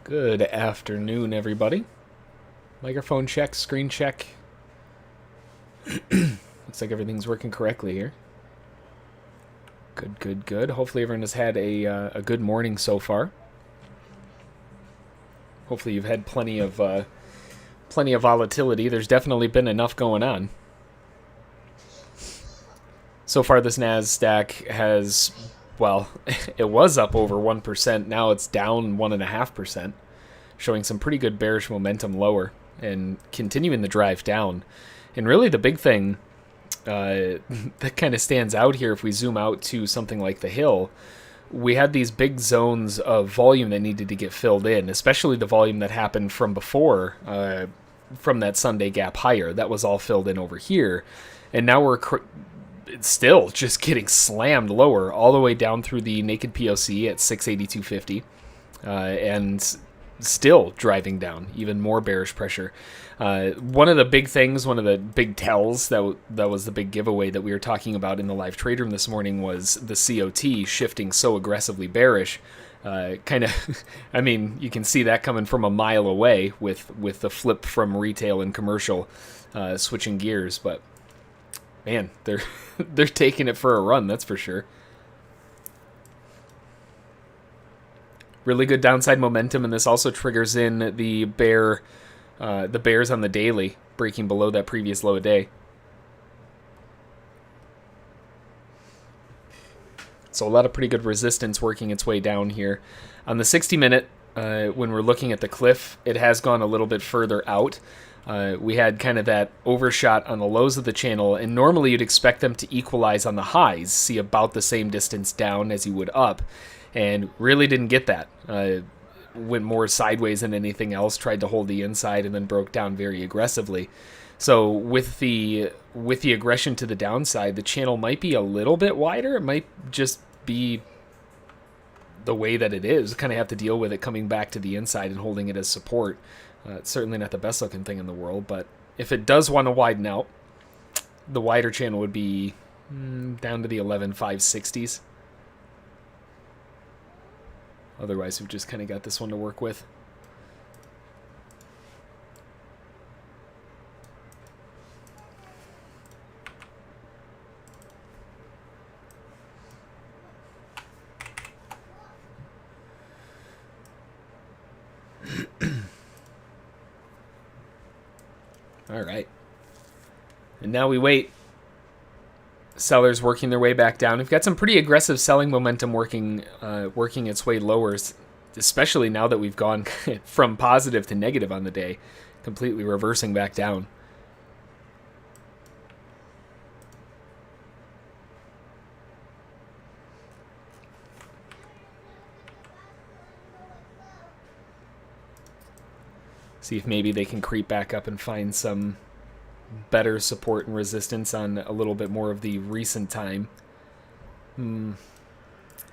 Good afternoon, everybody. Microphone check, screen check. Looks like everything's working correctly here. Good, good, good. Hopefully everyone has had a good morning so far. Hopefully you've had plenty of volatility. There's definitely been enough going on. So far this NASDAQ has, well, it was up over 1%. Now it's down 1.5%, showing some pretty good bearish momentum lower and continuing the drive down. And really the big thing that kind of stands out here, if we zoom out to something like the hill, we had these big zones of volume that needed to get filled in, especially the volume that happened from before, from that Sunday gap higher. That was all filled in over here. And now we're still just getting slammed lower all the way down through the naked POC at 682.50, and still driving down, even more bearish pressure. One of the big things, one of the big tells that was the big giveaway that we were talking about in the live trade room this morning was the COT shifting so aggressively bearish. Kind of, I mean, you can see that coming from a mile away with the flip from retail and commercial switching gears, but man, they're taking it for a run, that's for sure. Really good downside momentum, and this also triggers in the bears on the daily, breaking below that previous low a day. So a lot of pretty good resistance working its way down here. On the 60-minute, when we're looking at the cliff, it has gone a little bit further out. We had kind of that overshot on the lows of the channel, and normally you'd expect them to equalize on the highs, see about the same distance down as you would up, and really didn't get that. Went more sideways than anything else, tried to hold the inside, and then broke down very aggressively. So with the aggression to the downside, the channel might be a little bit wider. It might just be the way that it is. Kind of have to deal with it coming back to the inside and holding it as support. It's certainly not the best looking thing in the world, but if it does want to widen out, the wider channel would be down to the 11,560s. Otherwise, we've just kind of got this one to work with. All right. And now we wait. Sellers working their way back down. We've got some pretty aggressive selling momentum working its way lower, especially now that we've gone from positive to negative on the day, completely reversing back down. See if maybe they can creep back up and find some better support and resistance on a little bit more of the recent time.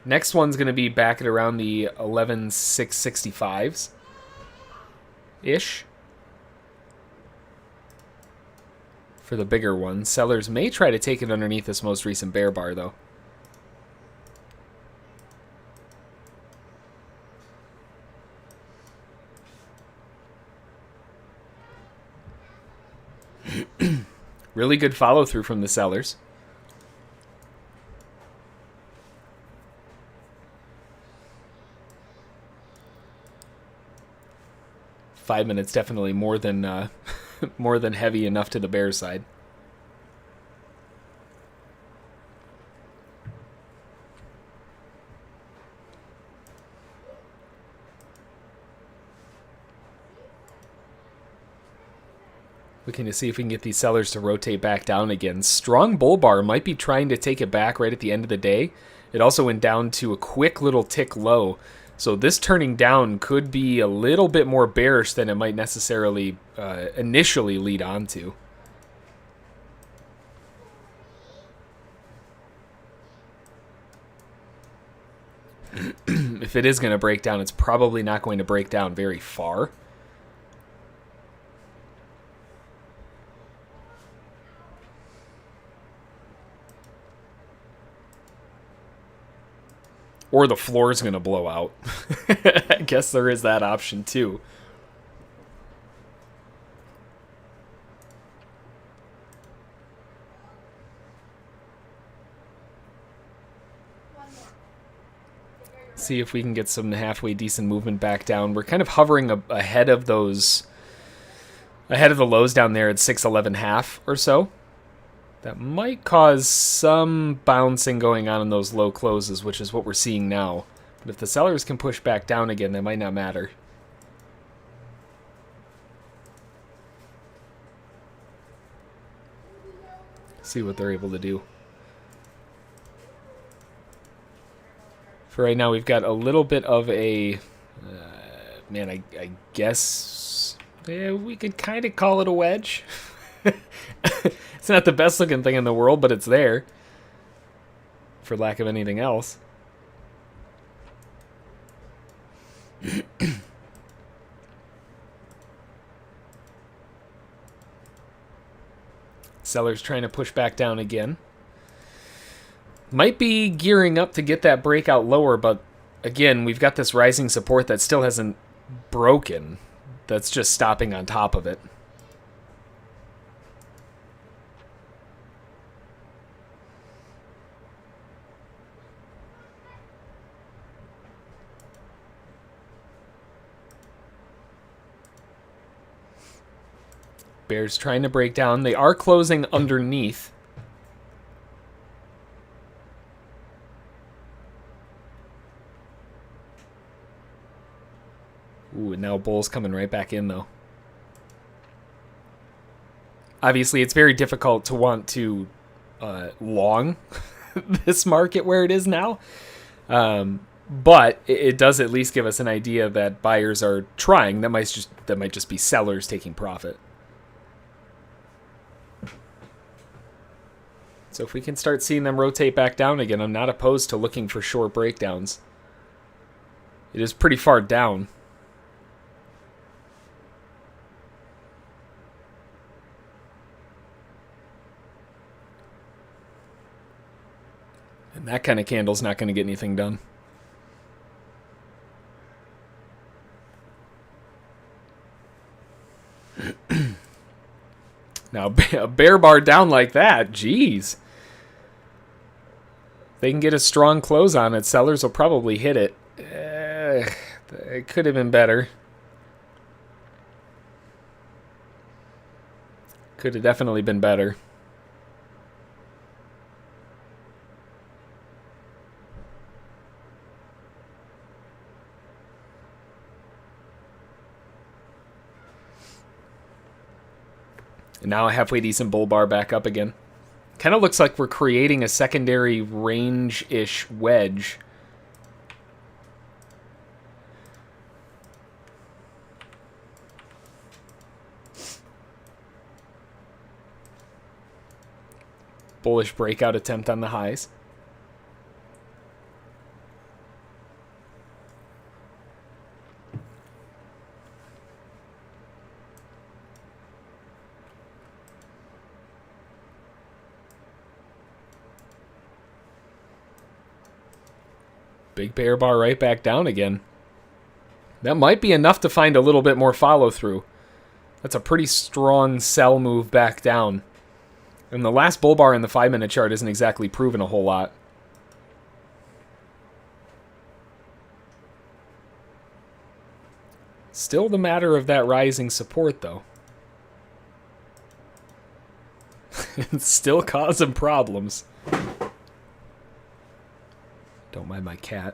Next one's going to be back at around the 11,665s ish for the bigger one. Sellers may try to take it underneath this most recent bear bar, though. Really good follow through from the sellers. Five minutes definitely more than more than heavy enough to the bear side. Looking to see if we can get these sellers to rotate back down again. Strong bull bar might be trying to take it back right at the end of the day. It also went down to a quick little tick low. So this turning down could be a little bit more bearish than it might necessarily initially lead on to. If it is going to break down, it's probably not going to break down very far. Or the floor's going to blow out. I guess there is that option too. See if we can get some halfway decent movement back down. We're kind of hovering ahead of those, ahead of the lows down there at 611.5 or so. That might cause some bouncing going on in those low closes, which is what we're seeing now. But if the sellers can push back down again, that might not matter. See what they're able to do. For right now, we've got a little bit of a... man, I guess we could kind of call it a wedge. It's not the best looking thing in the world, but it's there. For lack of anything else. Sellers trying to push back down again. Might be gearing up to get that breakout lower, but again, we've got this rising support that still hasn't broken. That's just stopping on top of it. Bears trying to break down. They are closing underneath. Ooh, and now bulls coming right back in, though. Obviously, it's very difficult to want to long this market where it is now. But it does at least give us an idea that buyers are trying. That might just be sellers taking profit. So if we can start seeing them rotate back down again, I'm not opposed to looking for short breakdowns. It is pretty far down. And that kind of candle's not going to get anything done. Now, a bear bar down like that, geez. They can get a strong close on it. Sellers will probably hit it. It could have been better. Could have definitely been better. And now a halfway decent bull bar back up again. Kind of looks like we're creating a secondary range-ish wedge. Bullish breakout attempt on the highs. Big bear bar right back down again. That might be enough to find a little bit more follow through. That's a pretty strong sell move back down. And the last bull bar in the 5-minute chart isn't exactly proven a whole lot. Still the matter of that rising support, though. It's still causing problems. Don't mind my cat.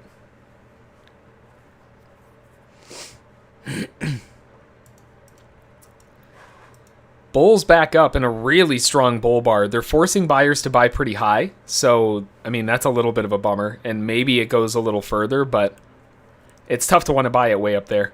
Bulls back up in a really strong bull bar. They're forcing buyers to buy pretty high. So, I mean, that's a little bit of a bummer. And maybe it goes a little further, but it's tough to want to buy it way up there.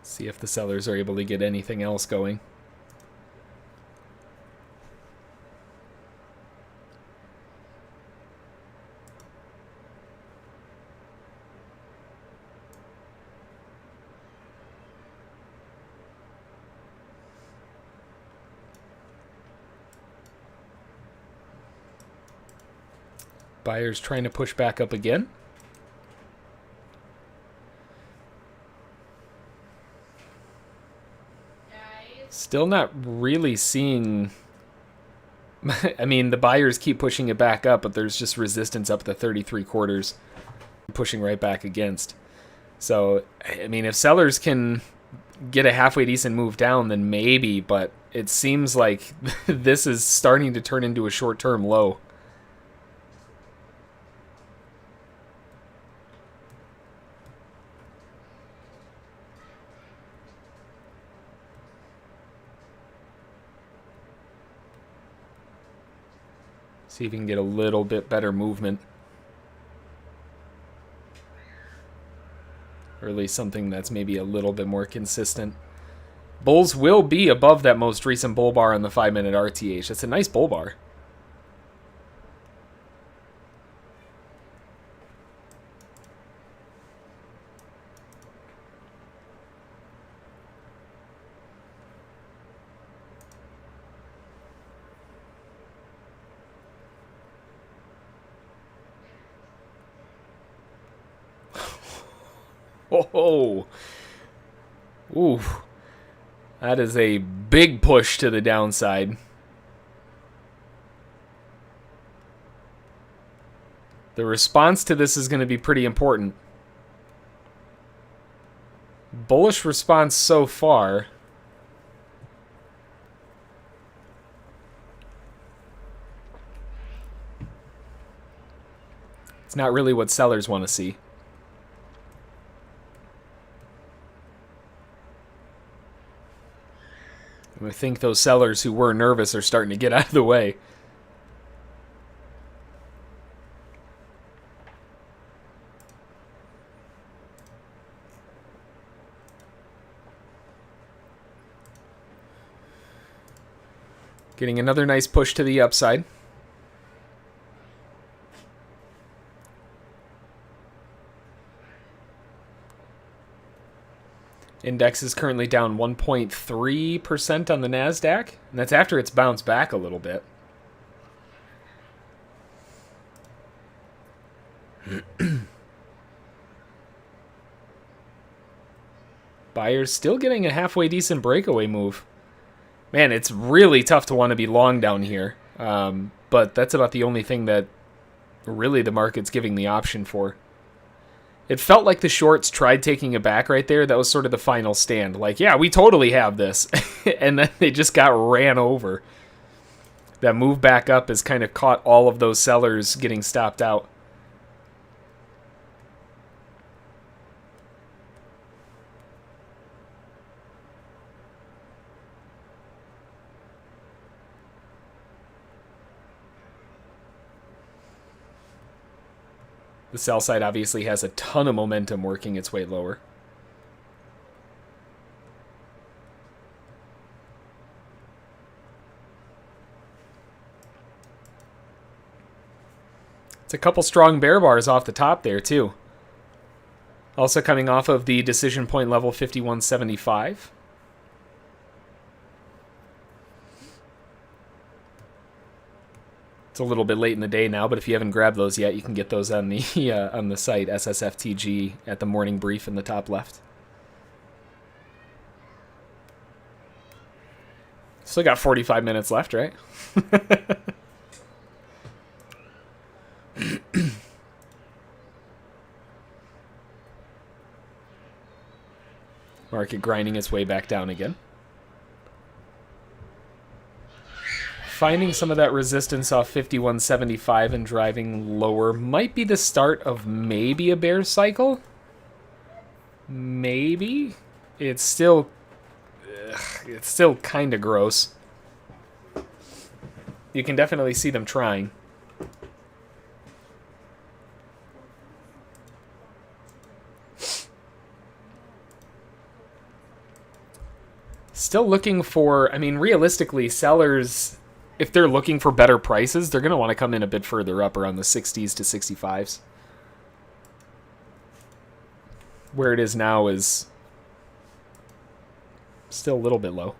See if the sellers are able to get anything else going. Buyers trying to push back up again. Still not really seeing... I mean, the buyers keep pushing it back up, but there's just resistance up to 33 quarters. Pushing right back against. So, I mean, if sellers can get a halfway decent move down, then maybe, but it seems like this is starting to turn into a short-term low. See if we can get a little bit better movement. Or at least something that's maybe a little bit more consistent. Bulls will be above that most recent bull bar on the 5-minute RTH. That's a nice bull bar. Oh, ooh, that is a big push to the downside. The response to this is going to be pretty important. Bullish response so far. It's not really what sellers want to see. I think those sellers who were nervous are starting to get out of the way. Getting another nice push to the upside. Index is currently down 1.3% on the NASDAQ, and that's after it's bounced back a little bit. Buyers still getting a halfway decent breakaway move. Man, it's really tough to want to be long down here, but that's about the only thing that really the market's giving the option for. It felt like the shorts tried taking it back right there. That was sort of the final stand. Like, yeah, we totally have this. And then they just got ran over. That move back up has kind of caught all of those sellers getting stopped out. The sell side obviously has a ton of momentum working its way lower. It's a couple strong bear bars off the top there too. Also coming off of the decision point level 5175. It's a little bit late in the day now, but if you haven't grabbed those yet, you can get those on the site SSFTG at the morning brief in the top left. Still got 45 minutes left, right? Market grinding its way back down again. Finding some of that resistance off 5175 and driving lower might be the start of maybe a bear cycle. Maybe. It's still kind of gross. You can definitely see them trying. Still looking for, I mean, realistically, sellers, if they're looking for better prices, they're going to want to come in a bit further up around the 60s to 65s. Where it is now is still a little bit low.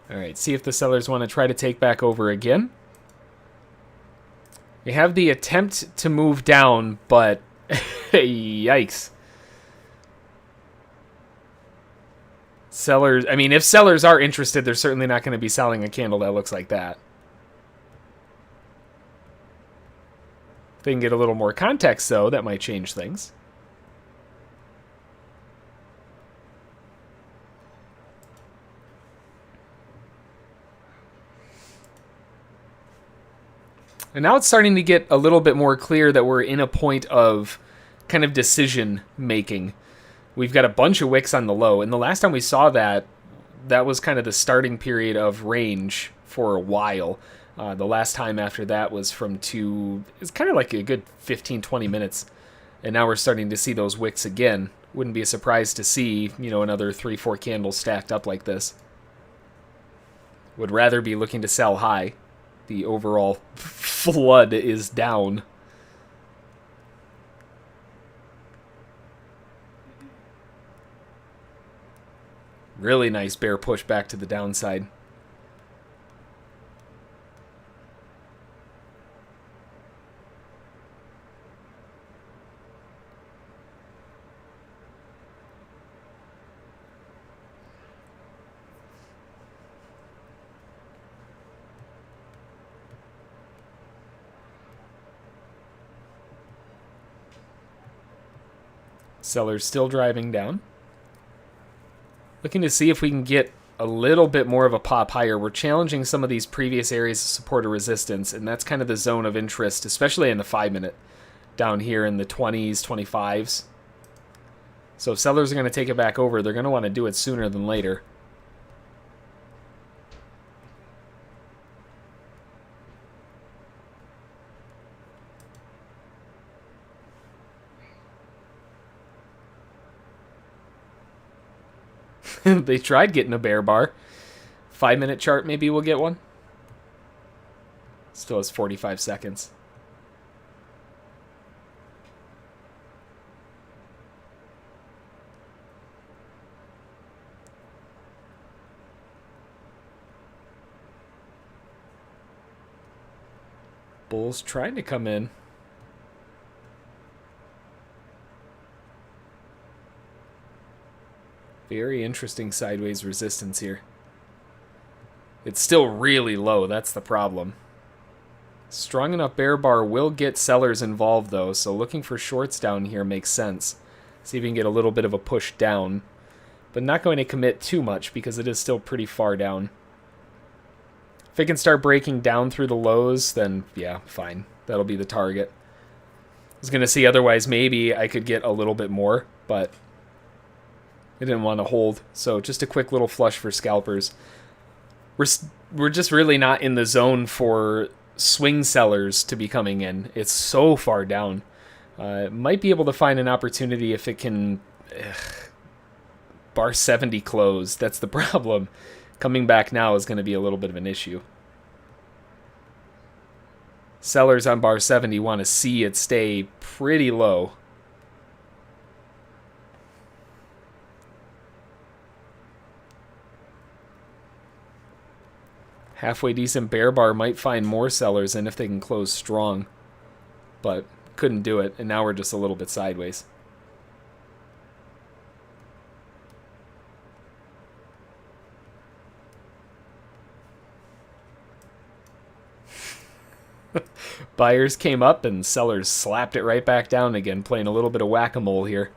All right, see if the sellers want to try to take back over again. We have the attempt to move down, but yikes. Sellers, I mean, if sellers are interested, they're certainly not going to be selling a candle that looks like that. If they can get a little more context, though, that might change things. And now it's starting to get a little bit more clear that we're in a point of kind of decision making. We've got a bunch of wicks on the low, and the last time we saw that, that was kind of the starting period of range for a while. The last time after that was from it's kind of like a good 15-20 minutes, and now we're starting to see those wicks again. Wouldn't be a surprise to see, you know, another 3-4 candles stacked up like this. Would rather be looking to sell high. The overall flood is down. Really nice bear push back to the downside. Sellers still driving down. Looking to see if we can get a little bit more of a pop higher. We're challenging some of these previous areas of support or resistance, and that's kind of the zone of interest, especially in the 5-minute, down here in the 20s, 25s. So if sellers are going to take it back over, they're going to want to do it sooner than later. They tried getting a bear bar. 5-minute chart, maybe we'll get one. Still has 45 seconds. Bulls trying to come in. Very interesting sideways resistance here. It's still really low, that's the problem. Strong enough bear bar will get sellers involved though, so looking for shorts down here makes sense. See if we can get a little bit of a push down, but not going to commit too much because it is still pretty far down. If it can start breaking down through the lows, then yeah, fine. That'll be the target. I was going to see otherwise maybe I could get a little bit more, but I didn't want to hold, so just a quick little flush for scalpers. We're just really not in the zone for swing sellers to be coming in. It's so far down. Might be able to find an opportunity if it can bar 70 close. That's the problem. Coming back now is going to be a little bit of an issue. Sellers on bar 70 want to see it stay pretty low. Halfway decent bear bar might find more sellers in if they can close strong. But couldn't do it, and now we're just a little bit sideways. Buyers came up and sellers slapped it right back down again, playing a little bit of whack-a-mole here.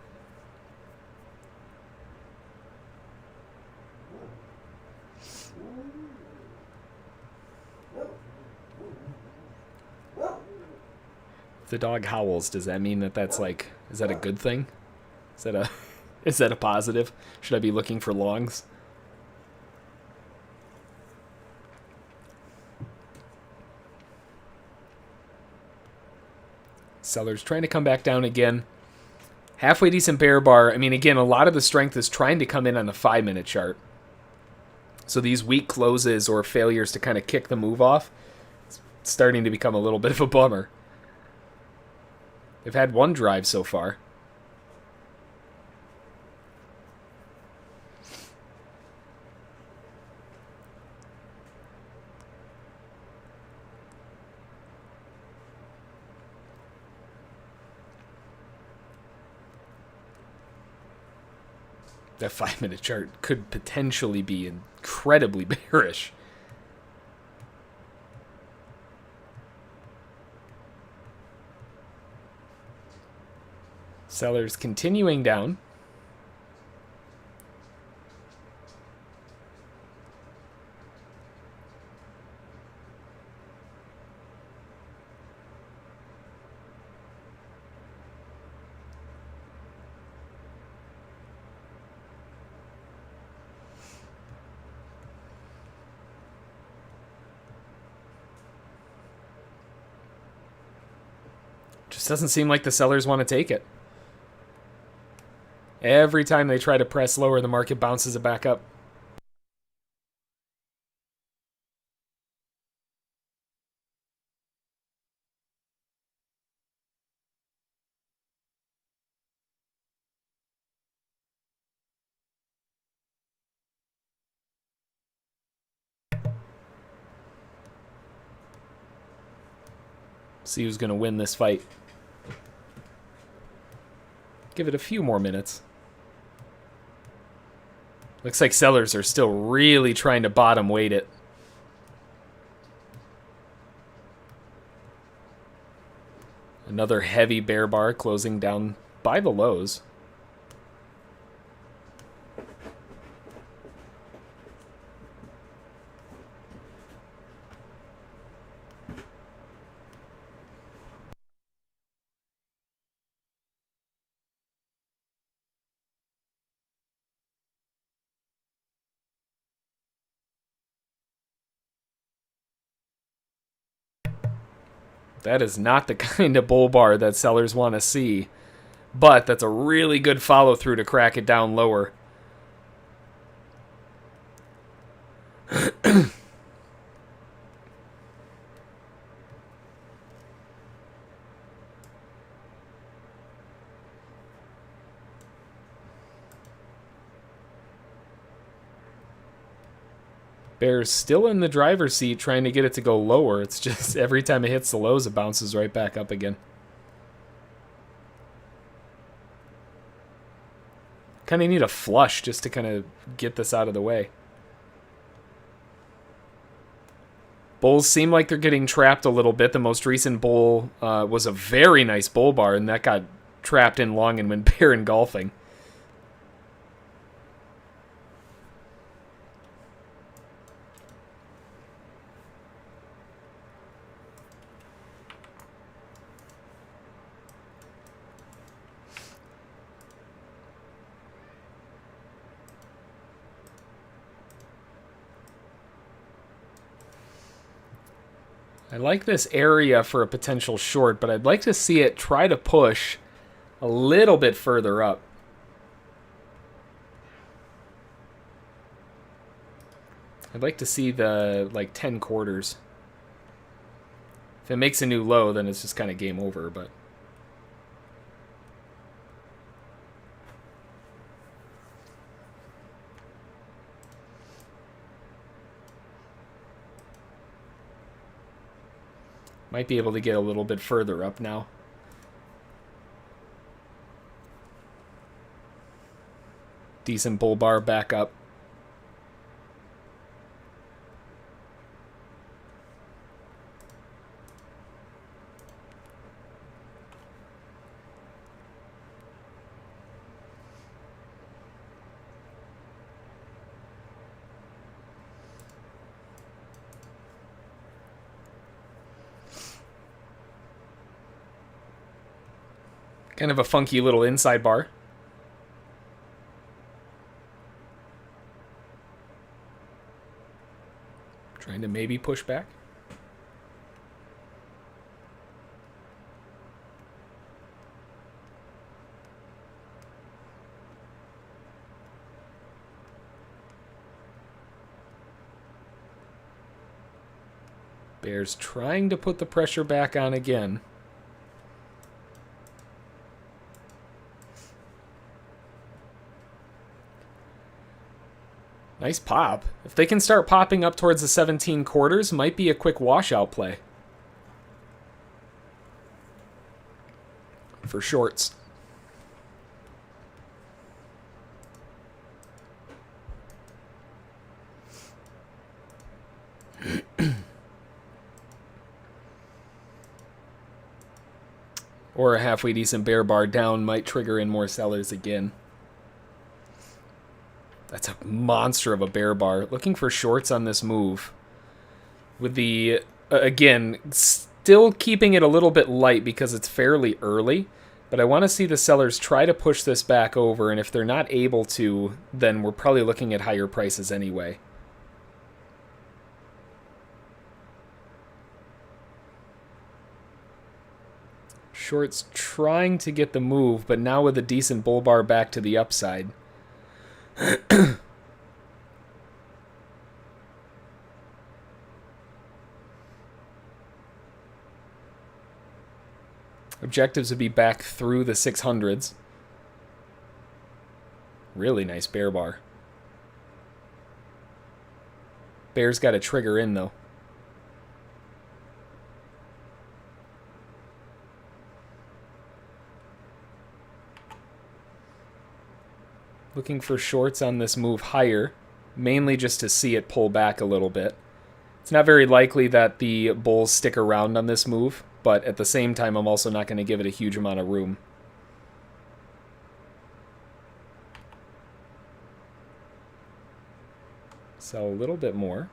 The dog howls. Does that mean that that's like, is that a good thing? Is that a positive? Should I be looking for longs? Sellers trying to come back down again. Halfway decent bear bar. I mean, again, a lot of the strength is trying to come in on the 5-minute chart. So these weak closes or failures to kind of kick the move off, it's starting to become a little bit of a bummer. They've had one drive so far. That 5-minute chart could potentially be incredibly bearish. Sellers continuing down. Just doesn't seem like the sellers want to take it. Every time they try to press lower, the market bounces it back up. See who's going to win this fight. Give it a few more minutes. Looks like sellers are still really trying to bottom weight it. Another heavy bear bar closing down by the lows. That is not the kind of bull bar that sellers want to see. But that's a really good follow through to crack it down lower. Bear's still in the driver's seat trying to get it to go lower. It's just every time it hits the lows, it bounces right back up again. Kind of need a flush just to kind of get this out of the way. Bulls seem like they're getting trapped a little bit. The most recent bull was a very nice bull bar, and that got trapped in long and went bear engulfing. I like this area for a potential short, but I'd like to see it try to push a little bit further up. I'd like to see the, like, 10 quarters. If it makes a new low, then it's just kind of game over, but... Might be able to get a little bit further up now. Decent bull bar back up. Kind of a funky little inside bar. Trying to maybe push back. Bears trying to put the pressure back on again. Nice pop. If they can start popping up towards the 17 quarters, might be a quick washout play. For shorts. or a halfway decent bear bar down might trigger in more sellers again. That's a monster of a bear bar. Looking for shorts on this move. With the, again, still keeping it a little bit light because it's fairly early. But I want to see the sellers try to push this back over. And if they're not able to, then we're probably looking at higher prices anyway. Shorts trying to get the move, but now with a decent bull bar back to the upside. Objectives would be back through the 600s. Really nice bear bar. Bear's got a trigger in, though. Looking for shorts on this move higher, mainly just to see it pull back a little bit. It's not very likely that the bulls stick around on this move, but at the same time, I'm also not going to give it a huge amount of room. Sell a little bit more.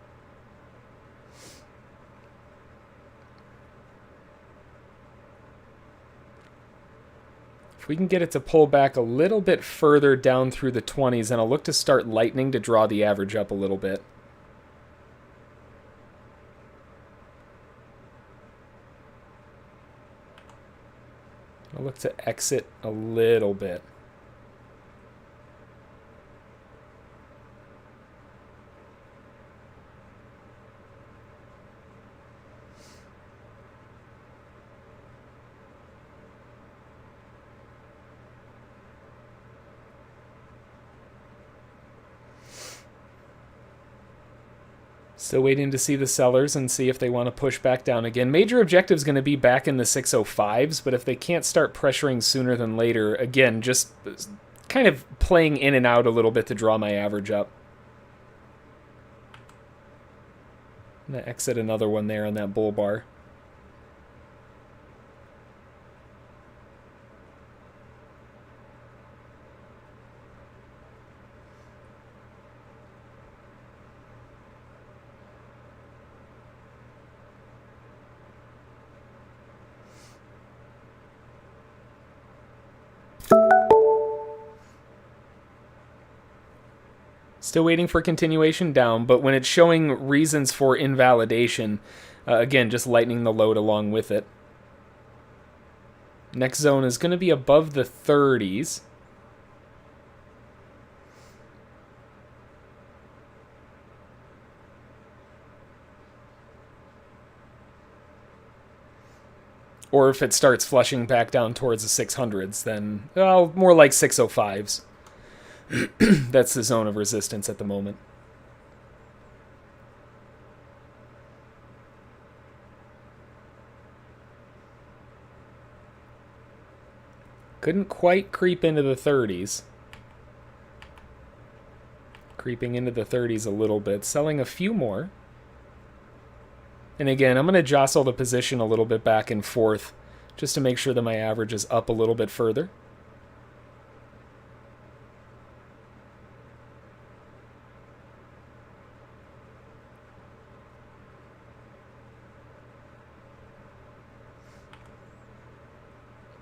If we can get it to pull back a little bit further down through the 20s, then I'll look to start lightning to draw the average up a little bit. I'll look to exit a little bit. Still waiting to see the sellers and see if they want to push back down again. Major objective is going to be back in the 605s, but if they can't start pressuring sooner than later, again, just kind of playing in and out a little bit to draw my average up. I'm going to exit another one there on that bull bar. Still waiting for continuation down, but when it's showing reasons for invalidation, again, just lightening the load along with it. Next zone is going to be above the 30s. Or if it starts flushing back down towards the 600s, then, well, more like 605s. That's the zone of resistance at the moment. Couldn't quite creep into the 30s. Creeping into the 30s a little bit. Selling a few more. And again, I'm going to jostle the position a little bit back and forth just to make sure that my average is up a little bit further.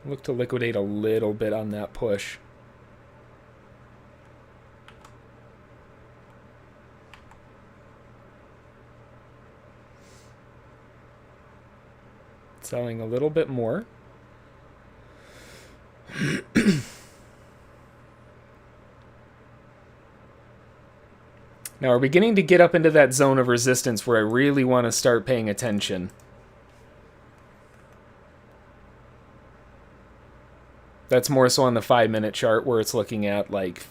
Look to liquidate a little bit on that push. Selling a little bit more. Now we're beginning to get up into that zone of resistance where I really want to start paying attention. That's more so on the 5-minute chart where it's looking at like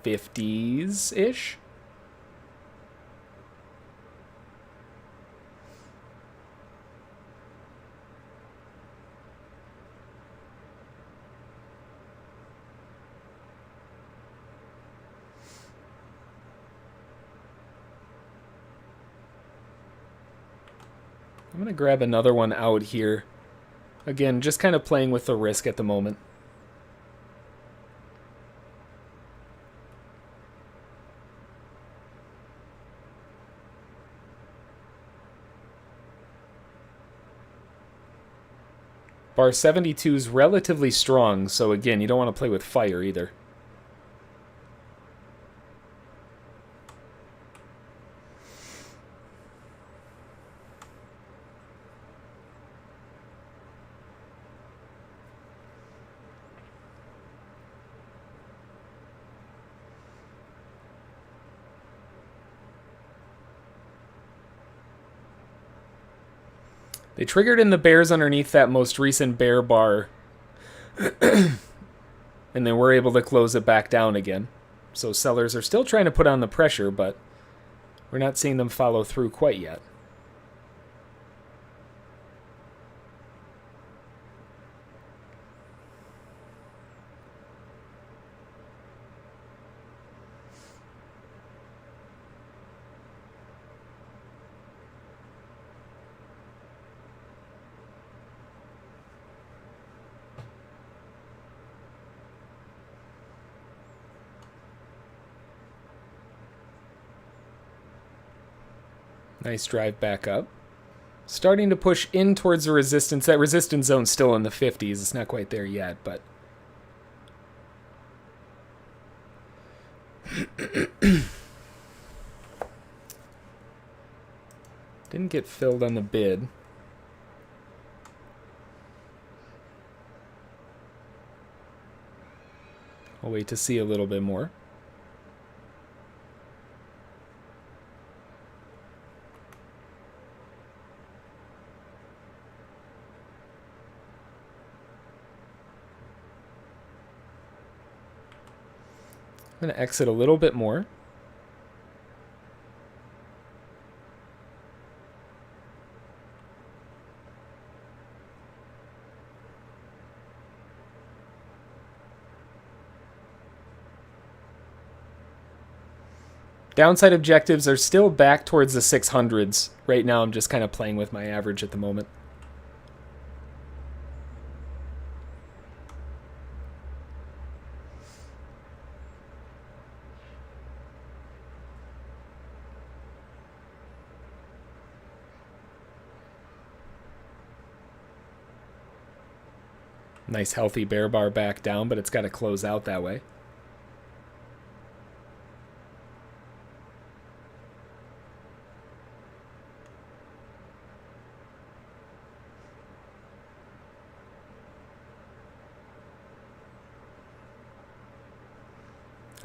50s-ish. I'm going to grab another one out here. Again, just kind of playing with the risk at the moment. Bar 72 is relatively strong, so again, you don't want to play with fire either. They triggered in the bears underneath that most recent bear bar, and they were able to close it back down again. So sellers are still trying to put on the pressure, but we're not seeing them follow through quite yet. Nice drive back up. Starting to push in towards the resistance. That resistance zone's still in the 50s. It's not quite there yet, but... Didn't get filled on the bid. I'll wait to see a little bit more. I'm going to exit a little bit more. Downside objectives are still back towards the 600s. Right now I'm just kind of playing with my average at the moment. Nice healthy bear bar back down, but it's got to close out that way.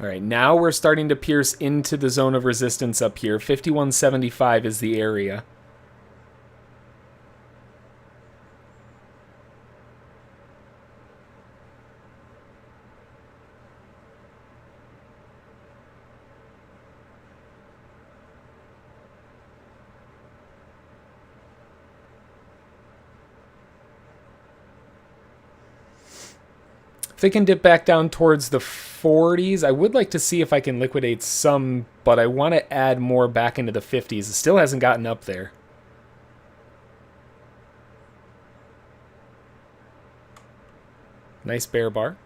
All right, now we're starting to pierce into the zone of resistance up here. 51.75 is the area. If they can dip back down towards the 40s, I would like to see if I can liquidate some, but I want to add more back into the 50s. It still hasn't gotten up there. Nice bear bar.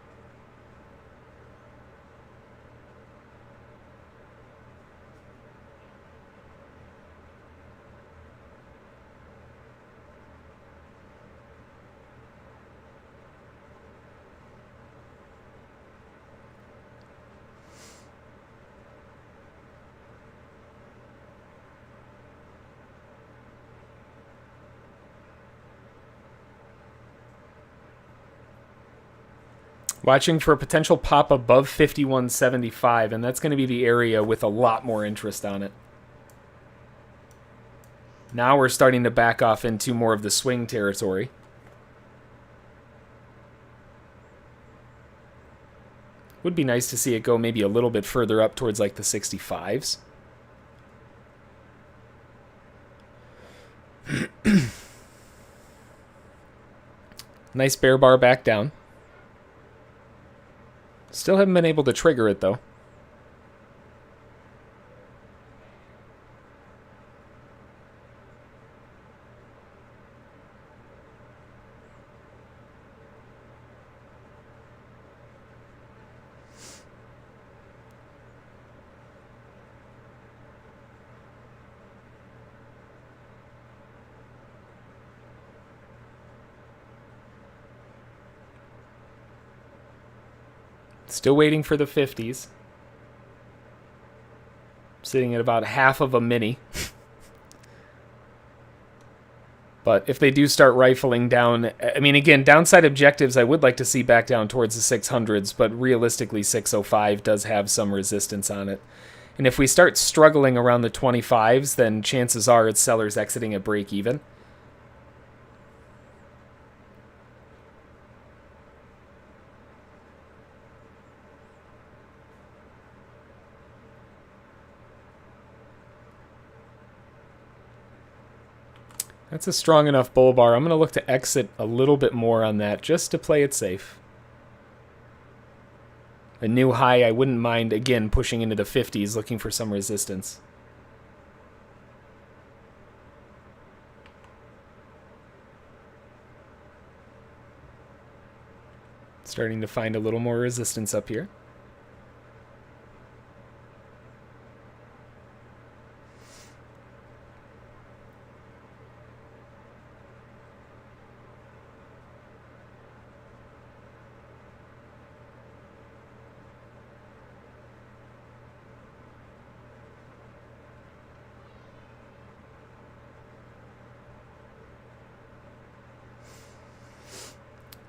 Watching for a potential pop above 51.75, and that's going to be the area with a lot more interest on it. Now we're starting to back off into more of the swing territory. Would be nice to see it go maybe a little bit further up towards like the 65s. Nice bear bar back down. Still haven't been able to trigger it, though. Still waiting for the 50s. Sitting at about half of a mini. But if they do start rifling down, I mean, again, downside objectives I would like to see back down towards the 600s, but realistically 605 does have some resistance on it. And if we start struggling around the 25s, then chances are it's sellers exiting at break even. That's a strong enough bull bar. I'm going to look to exit a little bit more on that just to play it safe. A new high, I wouldn't mind, again, pushing into the 50s, looking for some resistance. Starting to find a little more resistance up here.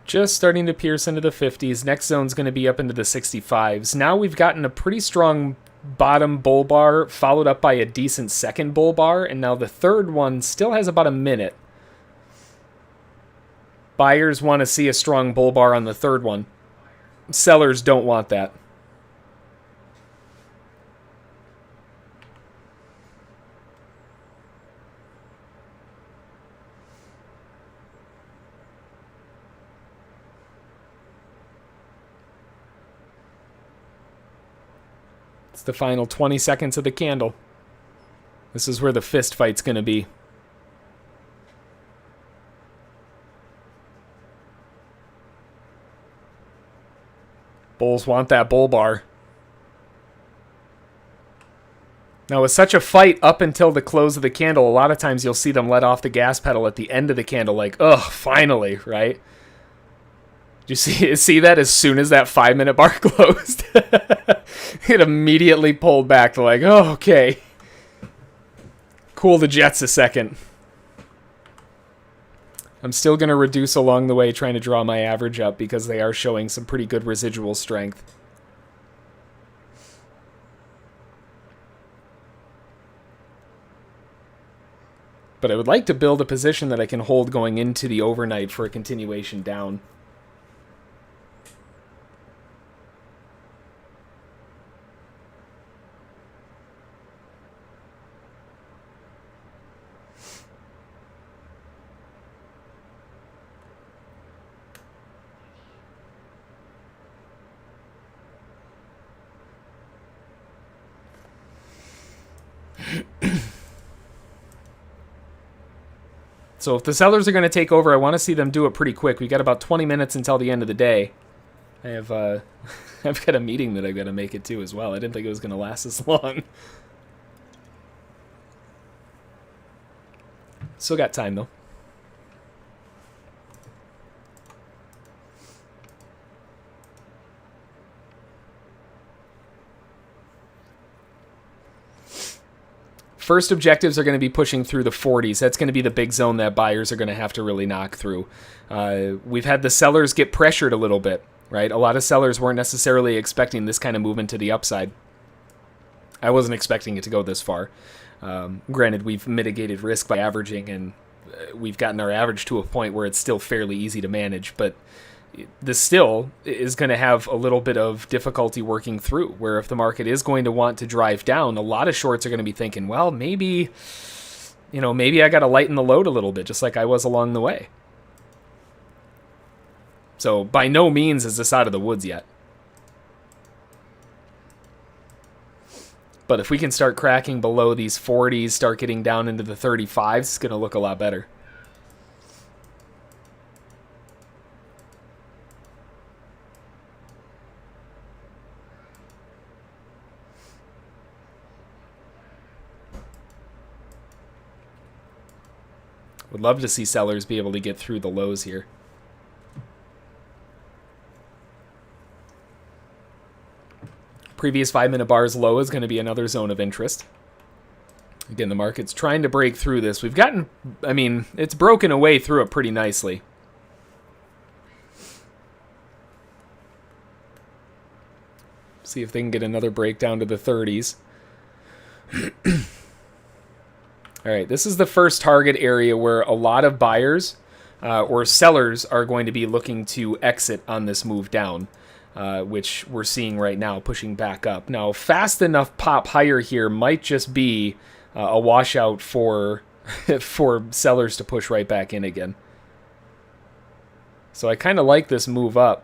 Just starting to pierce into the 50s. Next zone's going to be up into the 65s. Now we've gotten a pretty strong bottom bull bar, followed up by a decent second bull bar, and now the third one still has about a minute. Buyers want to see a strong bull bar on the third one. Sellers don't want that. It's the final 20 seconds of the candle. This is where the fist fight's going to be. Bulls want that bull bar. Now, with such a fight up until the close of the candle, a lot of times you'll see them let off the gas pedal at the end of the candle, like, ugh, finally, right? Did you see that as soon as that 5-minute bar closed? It immediately pulled back to like, oh, okay. Cool the jets a second. I'm still going to reduce along the way, trying to draw my average up because they are showing some pretty good residual strength. But I would like to build a position that I can hold going into the overnight for a continuation down. So if the sellers are going to take over, I want to see them do it pretty quick. We got about 20 minutes until the end of the day. I have I've got a meeting that I've got to make it to as well. I didn't think it was going to last this long. Still got time though. First objectives are going to be pushing through the 40s. That's going to be the big zone that buyers are going to have to really knock through. We've had the sellers get pressured a little bit, right? A lot of sellers weren't necessarily expecting this kind of movement to the upside. I wasn't expecting it to go this far. Granted, we've mitigated risk by averaging, and we've gotten our average to a point where it's still fairly easy to manage, but this still is going to have a little bit of difficulty working through, where if the market is going to want to drive down, a lot of shorts are going to be thinking, well, maybe I got to lighten the load a little bit, just like I was along the way. So by no means is this out of the woods yet. But if we can start cracking below these 40s, start getting down into the 35s, it's going to look a lot better. Would love to see sellers be able to get through the lows here. Previous 5-minute bar's low is going to be another zone of interest. Again, the market's trying to break through this. We've gotten, I mean, it's broken away through it pretty nicely. See if they can get another breakdown to the 30s. All right, this is the first target area where a lot of buyers or sellers are going to be looking to exit on this move down, which we're seeing right now, pushing back up. Now, fast enough pop higher here might just be a washout for for sellers to push right back in again. So I kind of like this move up.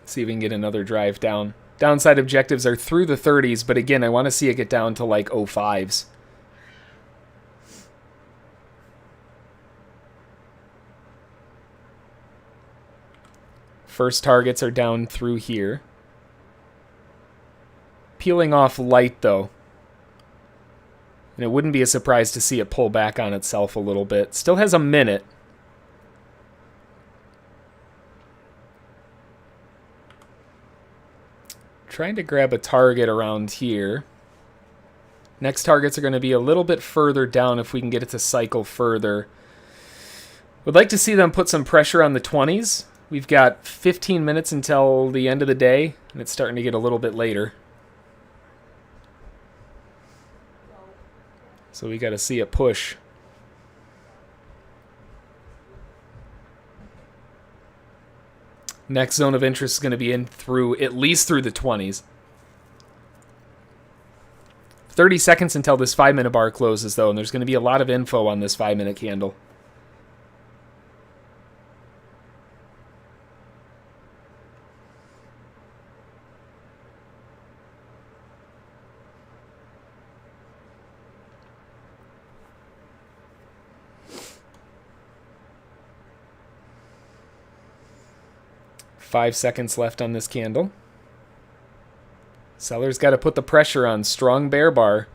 See if we can get another drive down. Downside objectives are through the 30s, but again, I want to see it get down to like 05s. First targets are down through here. Peeling off light, though. And it wouldn't be a surprise to see it pull back on itself a little bit. Still has a minute. Trying to grab a target around here. Next targets are going to be a little bit further down if we can get it to cycle further. Would like to see them put some pressure on the 20s. We've got 15 minutes until the end of the day, and it's starting to get a little bit later. So we got to see it push. Next zone of interest is going to be in through, at least through the 20s. 30 seconds until this 5-minute bar closes, though, and there's going to be a lot of info on this 5-minute candle. Five seconds left on this candle. Sellers got to put the pressure on. Strong bear bar.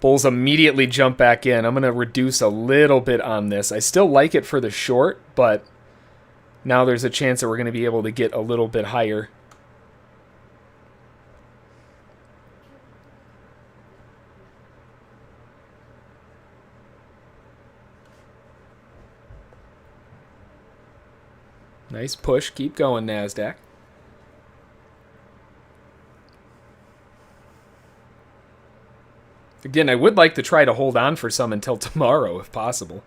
Bulls immediately jump back in. I'm going to reduce a little bit on this. I still like it for the short, but now there's a chance that we're going to be able to get a little bit higher. Nice push. Keep going, NASDAQ. Again, I would like to try to hold on for some until tomorrow, if possible.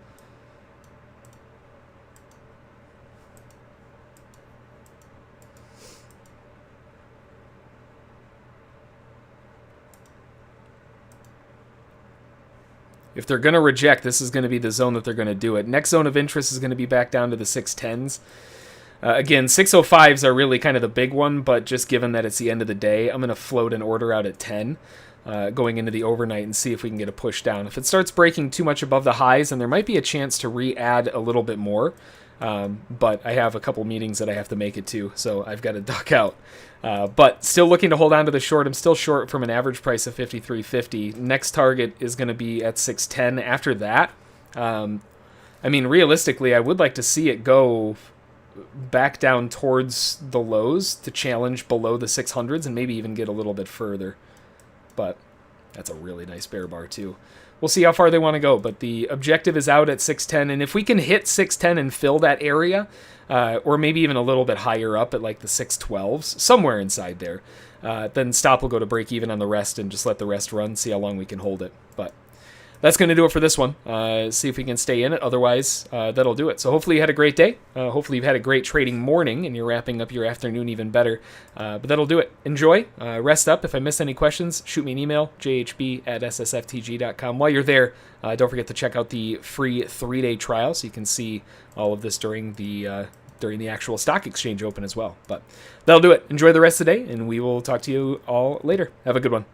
If they're going to reject, this is going to be the zone that they're going to do it. Next zone of interest is going to be back down to the 610s. Again, 605s are really kind of the big one, but just given that it's the end of the day, I'm going to float an order out at 10 going into the overnight and see if we can get a push down. If it starts breaking too much above the highs, then there might be a chance to re-add a little bit more, but I have a couple meetings that I have to make it to, so I've got to duck out. But still looking to hold on to the short. I'm still short from an average price of 53.50. Next target is going to be at 610. After that, I mean, realistically, I would like to see it go back down towards the lows to challenge below the 600s and maybe even get a little bit further. But that's a really nice bear bar too. We'll see how far they want to go, but the objective is out at 610, and if we can hit 610 and fill that area, or maybe even a little bit higher up at like the 612s, somewhere inside there, then stop will go to break even on the rest and just let the rest run, see how long we can hold it. But that's going to do it for this one. See if we can stay in it. Otherwise, that'll do it. So hopefully you had a great day. Hopefully you've had a great trading morning and you're wrapping up your afternoon even better. But that'll do it. Enjoy. Rest up. If I missed any questions, shoot me an email, jhb@ssftg.com. While you're there, don't forget to check out the free 3-day trial so you can see all of this during the actual stock exchange open as well. But that'll do it. Enjoy the rest of the day, and we will talk to you all later. Have a good one.